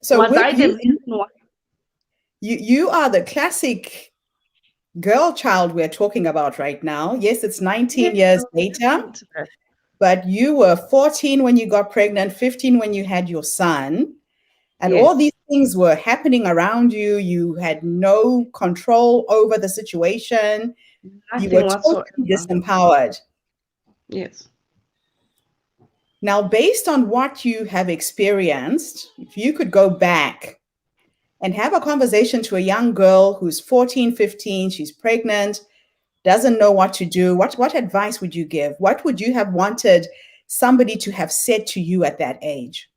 so was I the reason why? You are the classic girl child we're talking about right now. Yes, it's 19 years later, but you were 14 when you got pregnant, 15 when you had your son, and all these things were happening around you. You had no control over the situation. Nothing You were whatsoever. totally disempowered. Yes. Now, based on what you have experienced, if you could go back and have a conversation to a young girl who's 14, 15, she's pregnant, doesn't know what to do, what advice would you give? What would you have wanted somebody to have said to you at that age?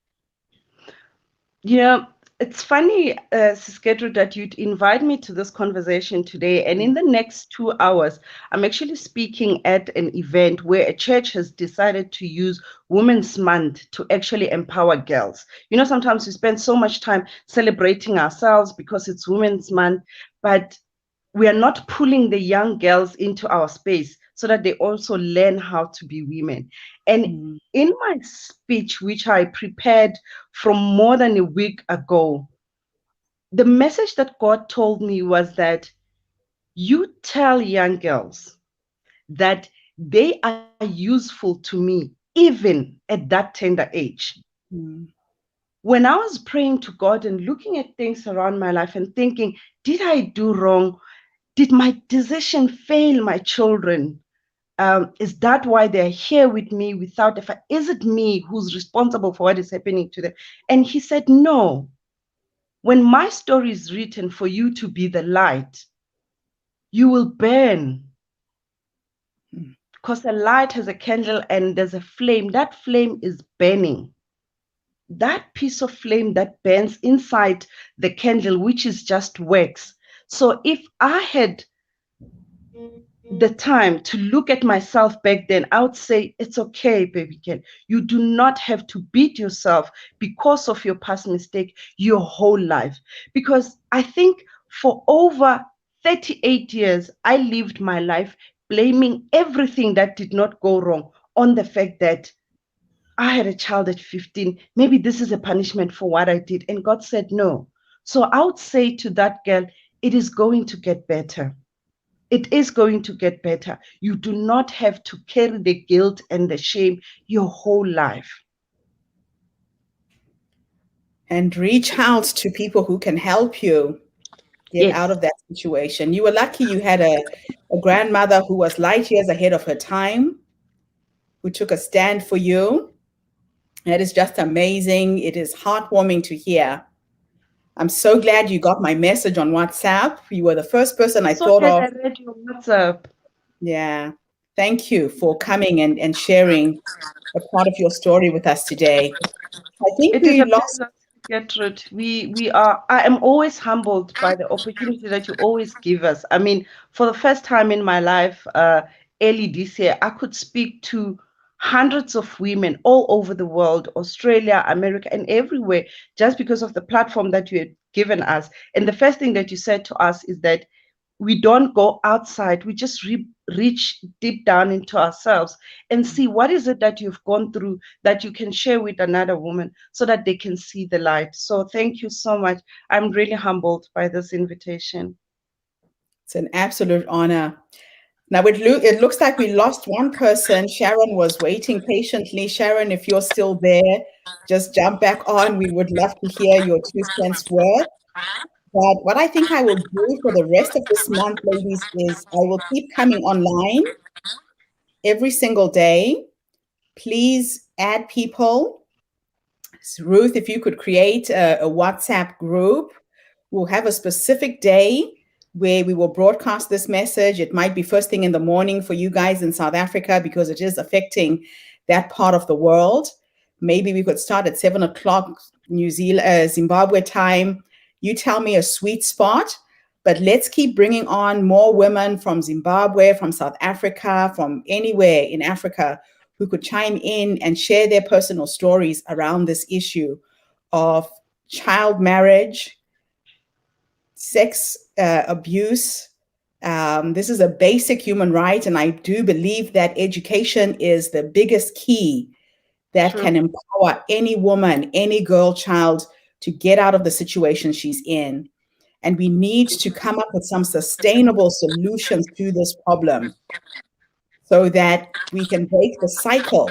Yeah, it's funny, Sis Gertrude, that you'd invite me to this conversation today. And in the next 2 hours, I'm actually speaking at an event where a church has decided to use Women's Month to actually empower girls. Sometimes we spend so much time celebrating ourselves because it's Women's Month, but we are not pulling the young girls into our space so that they also learn how to be women. And in my speech, which I prepared from more than a week ago, the message that God told me was that you tell young girls that they are useful to me, even at that tender age. When I was praying to God and looking at things around my life and thinking, did I do wrong? Did my decision fail my children? Is that why they're here with me without effort? Is it me who's responsible for what is happening to them? And he said, no. When my story is written for you to be the light, you will burn. Because a light has a candle and there's a flame. That flame is burning. That piece of flame that burns inside the candle, which is just wax. So if I had the time to look at myself back then, I would say, it's okay, baby girl. You do not have to beat yourself because of your past mistake your whole life. Because I think for over 38 years, I lived my life blaming everything that did not go wrong on the fact that I had a child at 15. Maybe this is a punishment for what I did. And God said no. So I would say to that girl, it is going to get better. It is going to get better. You do not have to carry the guilt and the shame your whole life. And reach out to people who can help you. get out Yes. of that situation. You were lucky you had a grandmother who was light years ahead of her time, who took a stand for you. That is just amazing. It is heartwarming to hear. I'm so glad you got my message on WhatsApp. You were the first person I I'm so thought glad of. I read your WhatsApp. Yeah. Thank you for coming and sharing a part of your story with us today. I think It is we a lost. pleasure, Gertrude. We are. I am always humbled by the opportunity that you always give us. I mean, for the first time in my life, early this year, I could speak to hundreds of women all over the world, Australia, America, and everywhere, just because of the platform that you had given us. And the first thing that you said to us is that we don't go outside, we just reach deep down into ourselves and see what is it that you've gone through that you can share with another woman so that they can see the light. So thank you so much. I'm really humbled by this invitation. It's an absolute honor. Now it looks like we lost one person. Sharon was waiting patiently. Sharon, if you're still there, just jump back on. We would love to hear your 2 cents worth. But what I think I will do for the rest of this month, ladies, is I will keep coming online every single day. Please add people. Ruth, if you could create a WhatsApp group, we'll have a specific day where we will broadcast this message. It might be first thing in the morning for you guys in South Africa because it is affecting that part of the world. Maybe we could start at 7 o'clock Zimbabwe time. You tell me a sweet spot, but let's keep bringing on more women from Zimbabwe, from South Africa, from anywhere in Africa who could chime in and share their personal stories around this issue of child marriage, sex abuse. This is a basic human right, and I do believe that education is the biggest key that can True. empower any woman, any girl child to get out of the situation she's in. And we need to come up with some sustainable solutions to this problem so that we can break the cycle.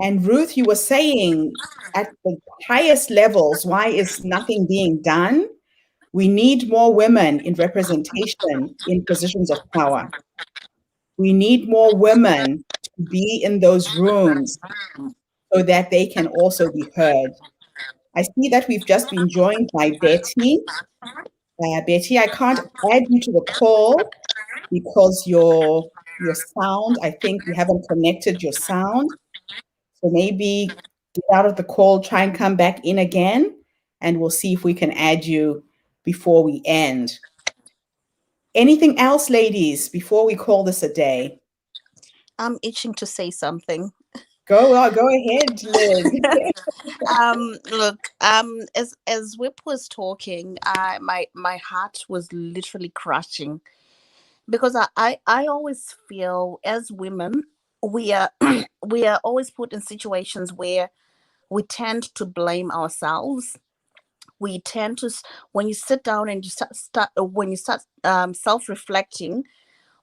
And Ruth, you were saying at the highest levels, why is nothing being done? We need more women in representation in positions of power. We need more women to be in those rooms so that they can also be heard. I see that we've just been joined by Betty. Betty, I can't add you to the call because your sound, I think you haven't connected your sound. So maybe get out of the call, try and come back in again, and we'll see if we can add you before we end. Anything else, ladies, before we call this a day? I'm itching to say something. Go ahead, Liz. Look, as Whip was talking, my heart was literally crushing because I always feel as women we are we are always put in situations where we tend to blame ourselves. We tend to when you sit down and you start when you start self-reflecting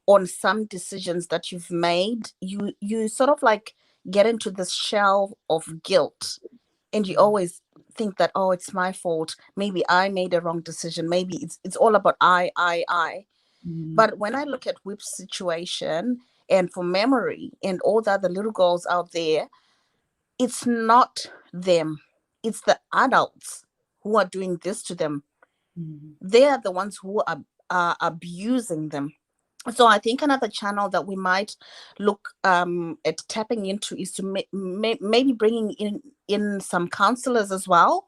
on some decisions that you've made, you sort of like get into this shell of guilt, and you always think that, oh, it's my fault, maybe I made a wrong decision, maybe it's all about I. But when I look at Whip's situation, and for Memory and all the other little girls out there, it's not them, it's the adults who are doing this to them. They are the ones who are abusing them. So I think another channel that we might look at tapping into is to maybe bringing in some counselors as well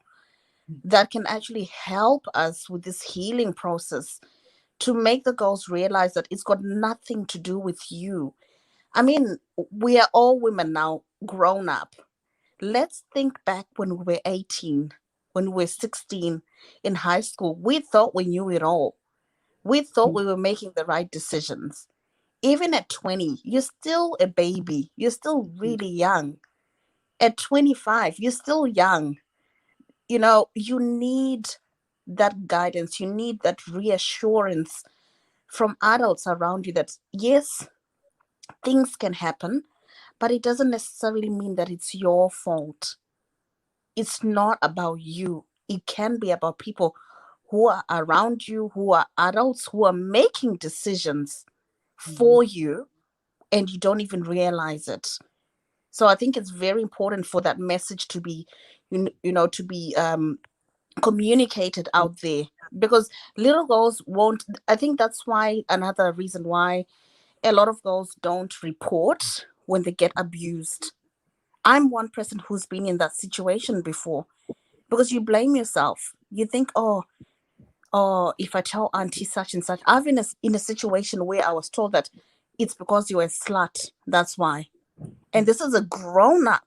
that can actually help us with this healing process, to make the girls realize that it's got nothing to do with you. I mean, we are all women now, grown up. Let's think back when we were 18, when we were 16 in high school. We thought we knew it all. We thought we were making the right decisions. Even at 20, you're still a baby. You're still really young. At 25, you're still young. You know, you need that guidance. You need that reassurance from adults around you that, yes, things can happen, but it doesn't necessarily mean that it's your fault. It's not about you. It can be about people who are around you, who are adults, who are making decisions for you, and you don't even realize it. So I think it's very important for that message to be, to be communicated out there, because little girls won't. I think that's why, another reason why a lot of girls don't report when they get abused. I'm one person who's been in that situation before, because you blame yourself. You think, oh, if I tell auntie such and such. I've been in a situation where I was told that it's because you're a slut, that's why. And this is a grown up,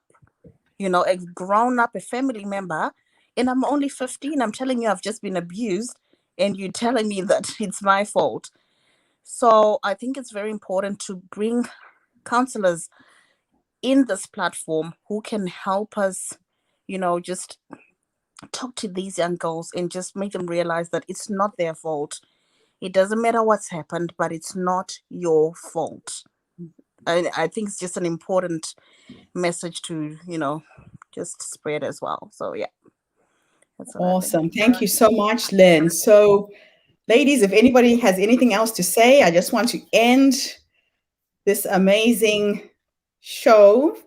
a family member, and I'm only 15. I'm telling you, I've just been abused, and you're telling me that it's my fault. So I think it's very important to bring counselors in this platform who can help us, just talk to these young girls and just make them realize that it's not their fault. It doesn't matter what's happened, but it's not your fault. I think it's just an important message to, just spread as well. So yeah. That's what I think. Awesome. Thank you so much, Lynn. So, ladies, if anybody has anything else to say, I just want to end this amazing show.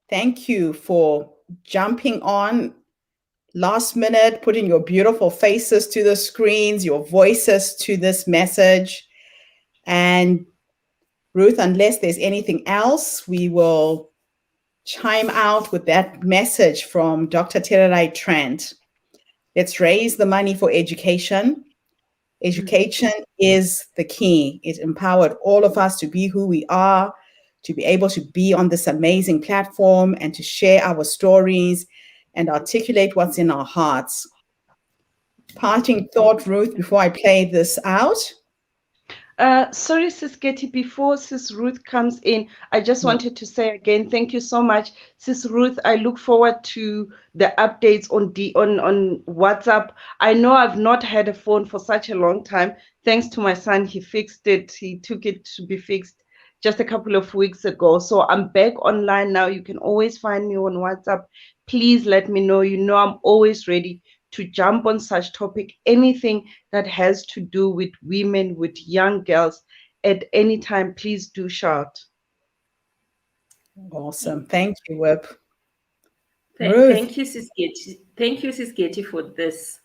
Thank you for jumping on last minute, putting your beautiful faces to the screens, your voices to this message. And Ruth, unless there's anything else, we will chime out with that message from Dr. Tererai Trent. Let's raise the money for education. Education is the key. It empowered all of us to be who we are, to be able to be on this amazing platform and to share our stories and articulate what's in our hearts. Parting thought, Ruth, before I play this out. Sorry, Sis Getty, before Sis Ruth comes in, I just wanted to say again, thank you so much, Sis Ruth. I look forward to the updates on WhatsApp. I know I've not had a phone for such a long time. Thanks to my son, he fixed it. He took it to be fixed just a couple of weeks ago. So I'm back online now. You can always find me on WhatsApp. Please let me know. You know I'm always ready to jump on such topic, anything that has to do with women, with young girls at any time, please do shout. Awesome. Thank you, Whip. Thank you, Sis Getty. Thank you, Sis Getty, for this.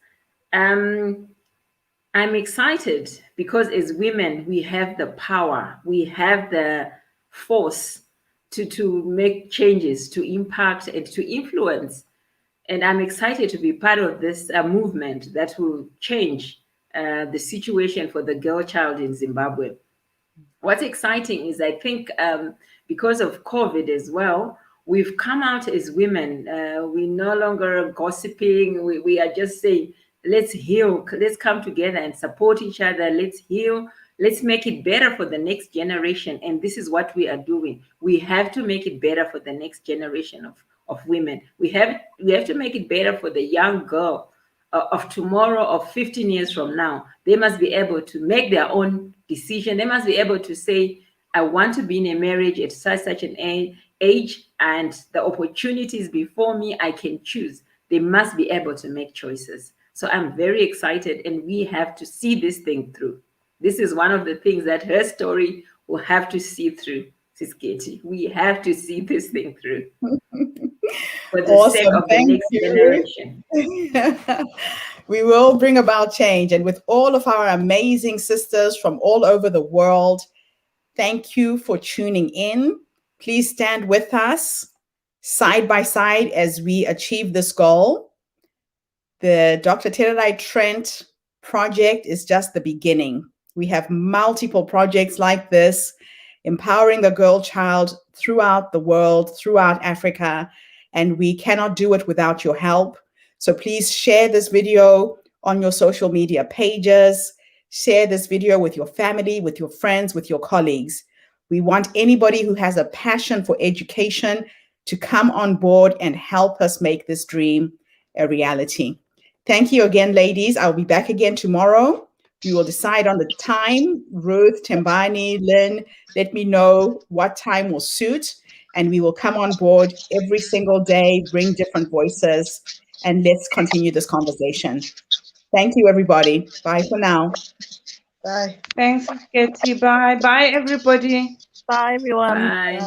I'm excited because as women, we have the power, we have the force to make changes, to impact, and to influence. And I'm excited to be part of this movement that will change the situation for the girl child in Zimbabwe. What's exciting is I think because of COVID as well, we've come out as women. We're no longer gossiping. We are just saying, let's heal. Let's come together and support each other. Let's heal. Let's make it better for the next generation. And this is what we are doing. We have to make it better for the next generation of women. We have to make it better for the young girl of tomorrow, of 15 years from now. They must be able to make their own decision. They must be able to say, I want to be in a marriage at such an age, and the opportunities before me, I can choose. They must be able to make choices. So I'm very excited, and we have to see this thing through. This is one of the things that her story will have to see through, Sis Getty. We have to see this thing through. For the sake of the next generation. We will bring about change. And with all of our amazing sisters from all over the world, thank you for tuning in. Please stand with us side by side as we achieve this goal. The Dr. Tererai Trent project is just the beginning. We have multiple projects like this, empowering the girl child throughout the world, throughout Africa, and we cannot do it without your help. So please share this video on your social media pages, share this video with your family, with your friends, with your colleagues. We want anybody who has a passion for education to come on board and help us make this dream a reality. Thank you again, ladies. I'll be back again tomorrow. We will decide on the time. Ruth, Tembani, Lynn, let me know what time will suit, and we will come on board every single day, bring different voices, and let's continue this conversation. Thank you, everybody. Bye for now. Bye. Thanks, Katie. Bye. Bye, everybody. Bye, everyone. Bye.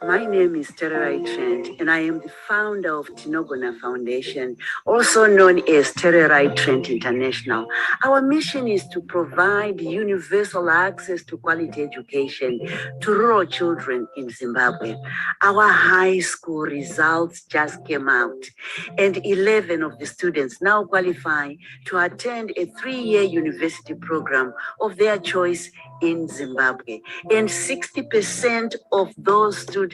My name is Tererai Trent, and I am the founder of Tinogona Foundation, also known as Tererai Trent International. Our mission is to provide universal access to quality education to rural children in Zimbabwe. Our high school results just came out, and 11 of the students now qualify to attend a 3-year university program of their choice in Zimbabwe. And 60% of those students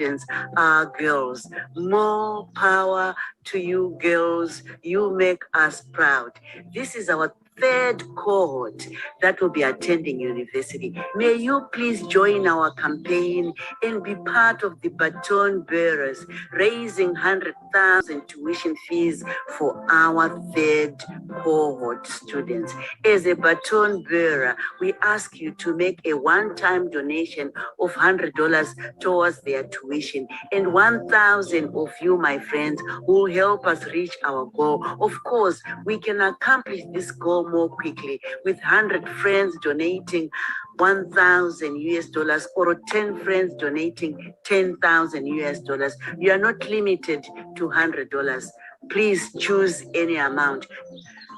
are girls. More power to you girls. You make us proud. This is our third cohort that will be attending university. May you please join our campaign and be part of the baton bearers, raising 100,000 tuition fees for our third cohort students. As a baton bearer, we ask you to make a one-time donation of $100 towards their tuition, and 1,000 of you, my friends, will help us reach our goal. Of course, we can accomplish this goal more quickly with 100 friends donating $1,000 or 10 friends donating $10,000. You are not limited to $100. Please choose any amount.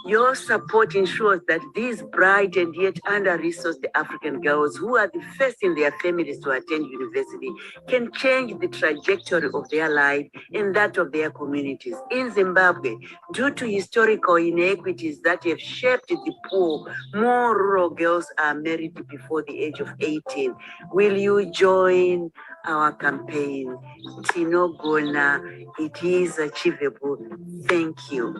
Your support ensures that these bright and yet under-resourced African girls who are the first in their families to attend university can change the trajectory of their life and that of their communities. In Zimbabwe, due to historical inequities that have shaped the poor, more rural girls are married before the age of 18. Will you join our campaign? Tinogona, it is achievable. Thank you.